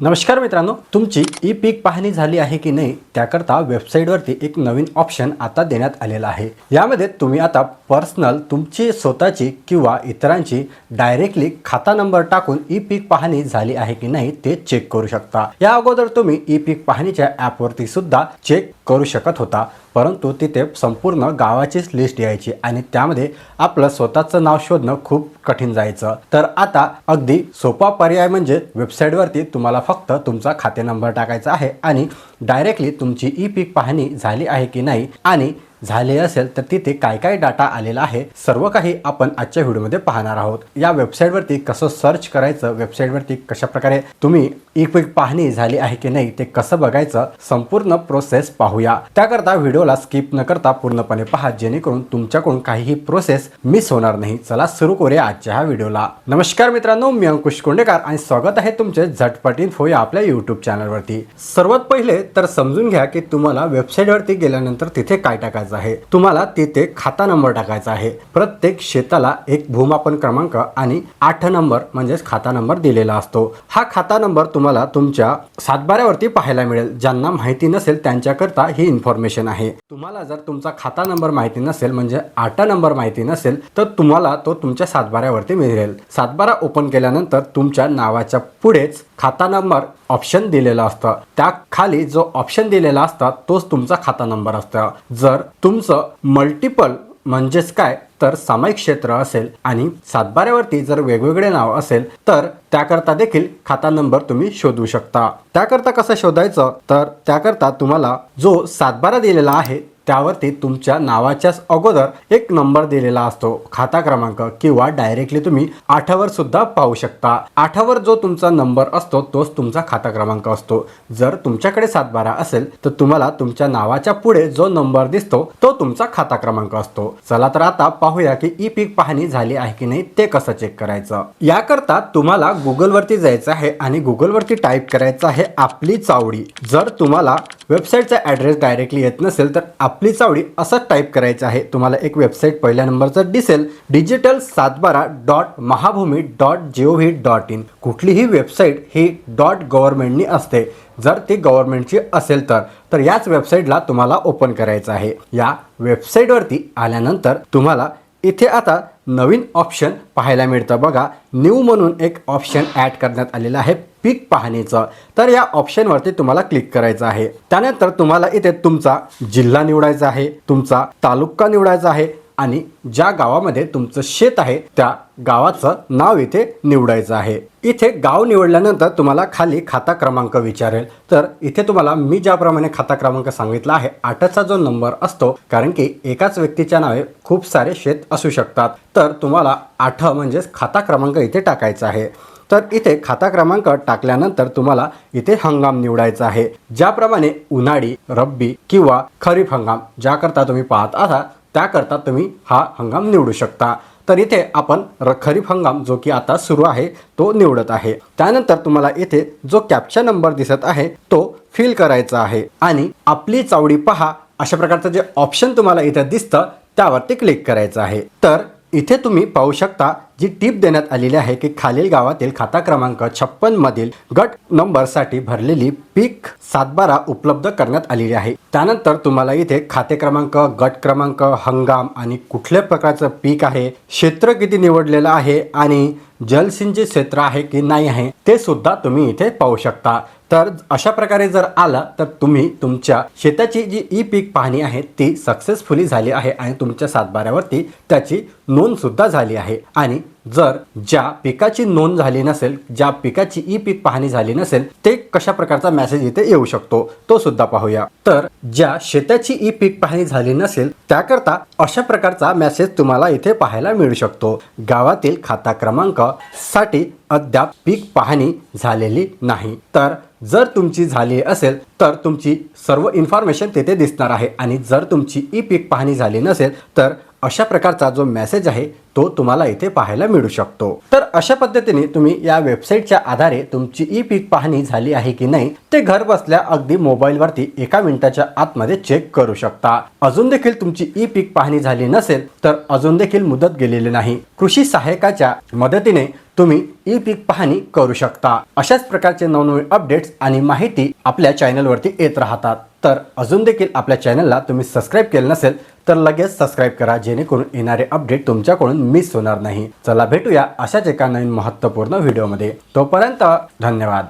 नमस्कार मित्रांनो, तुमची ई पीक पाहणी झाली आहे की नाही त्याकरता वेबसाईटवरती एक नवीन ऑप्शन आता देण्यात आलेला आहे। यामध्ये तुम्ही आता पर्सनल तुमची स्वतःची किंवा इतरांची डायरेक्टली खाता नंबर टाकून ई पीक पाहणी झाली आहे की नाही ते चेक करू शकता। या अगोदर तुम्ही ई पीक पाहणीच्या ॲपवरती सुद्धा चेक करू शकत होता, परंतु तिथे संपूर्ण गावाचीच लिस्ट यायची आणि त्यामध्ये आपलं स्वतःचं नाव शोधणं खूप कठीण जायचं। तर आता अगदी सोपा पर्याय म्हणजे वेबसाईटवरती तुम्हाला फक्त तुमचा खाते नंबर टाकायचा आहे आणि डायरेक्टली तुमची ई पीक पाहणी झाली आहे की नाही आणि झाले असेल तर तिथे काय काय डाटा आलेला आहे सर्व काही आपण आजच्या व्हिडिओमध्ये पाहणार आहोत। या वेबसाईटवरती कसं सर्च करायचं, वेबसाईटवरती कशा प्रकारे तुम्ही ई पीक पाहणी झाली आहे की नाही ते कसं बघायचं, संपूर्ण प्रोसेस पाहूया। त्याकरता व्हिडिओला स्किप न करता पूर्णपणे पहा, जेणेकरून तुमच्याकडून काहीही प्रोसेस मिस होणार नाही। चला सुरू करूया आजच्या ह्या व्हिडिओला। नमस्कार मित्रांनो, मी अंकुश कोंडेकर आणि स्वागत आहे तुमचे झटपट इन्फो या आपल्या यूट्यूब चॅनलवरती। सर्वात पहिले तर समजून घ्या की तुम्हाला वेबसाईटवरती गेल्यानंतर तिथे काय टाकायचं आहे। तुम्हाला तिथे खाता नंबर टाकायचा आहे। प्रत्येक शेताला एक भूमापन क्रमांक आणि 8 नंबर म्हणजेच खाता नंबर दिलेला असतो। हा खाता नंबर तुम्हाला तुमच्या सातबाऱ्यावरती पाहायला मिळेल। ज्यांना माहिती नसेल त्यांच्याकरता ही इन्फॉर्मेशन आहे। तुम्हाला जर तुमचा खाता नंबर माहिती नसेल म्हणजे 8 नंबर माहिती नसेल तर तुम्हाला तो तुमच्या सातबाऱ्यावरती मिळेल। सातबारा ओपन केल्यानंतर तुमच्या नावाच्या पुढेच खाता नंबर ऑप्शन दिलेला असतं। त्या खाली जो ऑप्शन दिलेला असता तोच तुमचा खाता नंबर असतो। जर तुमचं मल्टिपल म्हणजेच काय तर सामायिक क्षेत्र असेल आणि सातबाऱ्यावरती जर वेगवेगळे नाव असेल तर त्याकरता देखील खाता नंबर तुम्ही शोधू शकता। त्याकरता कसं शोधायचं तर त्याकरता तुम्हाला जो सातबारा दिलेला आहे त्यावरती तुमच्या नावाच्याच अगोदर एक नंबर दिलेला असतो, खाता क्रमांक, किंवा डायरेक्टली तुम्ही 8 वर सुद्धा पाहू शकता। 8 वर जो तुमचा नंबर असतो तोच तुमचा खाता क्रमांक असतो। जर तुमच्याकडे सातबारा असेल तर तुम्हाला तुमच्या नावाच्या पुढे जो नंबर दिसतो तो तुमचा खाता क्रमांक असतो। चला तर आता पाहूया की ई पीक पाहणी झाली आहे की नाही ते कसं चेक करायचं। याकरता तुम्हाला गुगलवरती जायचं आहे आणि गुगलवरती टाईप करायचं आहे आपली चावडी। जर तुम्हाला वेबसाईटचा ॲड्रेस डायरेक्टली येत नसेल तर आपली चावडी असं टाईप करायचं आहे। तुम्हाला एक वेबसाईट पहिल्या नंबरचं दिसेल, digitalsatbara.mahabhumi.gov.in। कुठलीही वेबसाईट ही .गव्हर्नमेंटनी असते। जर ती गव्हर्नमेंटची असेल तर याच वेबसाईटला तुम्हाला ओपन करायचं आहे। या वेबसाईटवरती आल्यानंतर तुम्हाला इथे आता नवीन ऑप्शन पाहायला मिळतं बघा, न्यू म्हणून एक ऑप्शन ॲड करण्यात आलेलं आहे पीक पाहणीचं। तर या ऑप्शनवरती तुम्हाला क्लिक करायचं आहे। त्यानंतर तुम्हाला इथे तुमचा जिल्हा निवडायचा आहे, तुमचा तालुका निवडायचा आहे आणि ज्या गावामध्ये तुमचं शेत आहे त्या गावाचं नाव इथे निवडायचं आहे। इथे गाव निवडल्यानंतर तुम्हाला खाली खाता क्रमांक विचारेल। तर इथे तुम्हाला मी ज्याप्रमाणे खाता क्रमांक सांगितला आहे 8चा जो नंबर असतो, कारण की एकाच व्यक्तीच्या नावे खूप सारे शेत असू शकतात, तर तुम्हाला 8 म्हणजेच खाता क्रमांक इथे टाकायचा आहे। तर इथे खाता क्रमांक टाकल्यानंतर तुम्हाला इथे हंगाम निवडायचा आहे। ज्याप्रमाणे उन्हाळी, रब्बी किंवा खरीप हंगाम ज्याकरता तुम्ही पाहत आहात त्याकरता तुम्ही हा हंगाम निवडू शकता। तर इथे आपण खरीप हंगाम जो की आता सुरू आहे तो निवडत आहे। त्यानंतर तुम्हाला इथे जो कॅप्चा नंबर दिसत आहे तो फिल करायचा आहे आणि आपली चावडी पहा अशा प्रकारचं जे ऑप्शन तुम्हाला इथे दिसतं त्यावरती क्लिक करायचं आहे। तर इथे तुम्ही पाहू शकता जी टिप देण्यात आलेली आहे की खालील गावातील खाता क्रमांक 56 मधील गट नंबरसाठी भरलेली पीक सातबारा उपलब्ध करण्यात आलेली आहे। त्यानंतर तुम्हाला इथे खाते क्रमांक, गट क्रमांक, हंगाम आणि कुठल्या प्रकारचं पीक आहे, क्षेत्र किती निवडलेलं आहे आणि जलसिंचित क्षेत्र आहे की नाही आहे ते सुद्धा तुम्ही इथे पाहू शकता। तर अशा प्रकारे जर आला तर तुम्ही तुमच्या शेताची जी ई पीक पाहणी आहे ती सक्सेसफुली झाली आहे आणि तुमच्या सातबाऱ्यावरती त्याची नोंद सुद्धा झाली आहे। आणि जर ज्या पिकाची नोंद झाली नसेल, ज्या पिकाची ई पीक पाहणी झाली नसेल ते कशा प्रकारचा मेसेज इथे येऊ शकतो तो सुद्धा पाहूया। तर ज्या शेताची ई पीक पाहणी झाली नसेल त्याकरता अशा प्रकारचा मेसेज तुम्हाला इथे पाहायला मिळू शकतो, गावातील खाता क्रमांक साठी अद्याप पीक पाहणी झालेली नाही। तर जर तुमची झाली असेल तर तुमची सर्व इन्फॉर्मेशन तिथे दिसणार आहे आणि जर तुमची ई पीक पाहणी झाली नसेल तर अशा प्रकारचा जो मेसेज आहे तो तुम्हाला इथे पाहायला मिळू शकतो। तर अशा पद्धतीने तुम्ही या वेबसाईटच्या आधारे तुमची ई पीक पाहणी झाली आहे की नाही ते घर बसल्या अगदी मोबाईलवरती 1 मिनिटाच्या आतमध्ये चेक करू शकता। अजून देखील तुमची ई पीक पाहणी झाली नसेल तर अजून देखील मुदत गेलेली नाही, कृषी सहाय्यकाच्या मदतीने तुम्ही ई पीक पाहणी करू शकता। अशाच प्रकारचे नवनवीन अपडेट्स आणि माहिती आपल्या चॅनलवरती येत राहतात। तर अजून देखील आपल्या चॅनलला तुम्ही सबस्क्राईब केलं नसेल तर लगेच सबस्क्राईब करा, जेणेकरून येणारे अपडेट तुमच्याकडून मिस होणार नाही। चला भेटूया अशाच एका नवीन महत्त्वपूर्ण व्हिडिओमध्ये। तोपर्यंत धन्यवाद।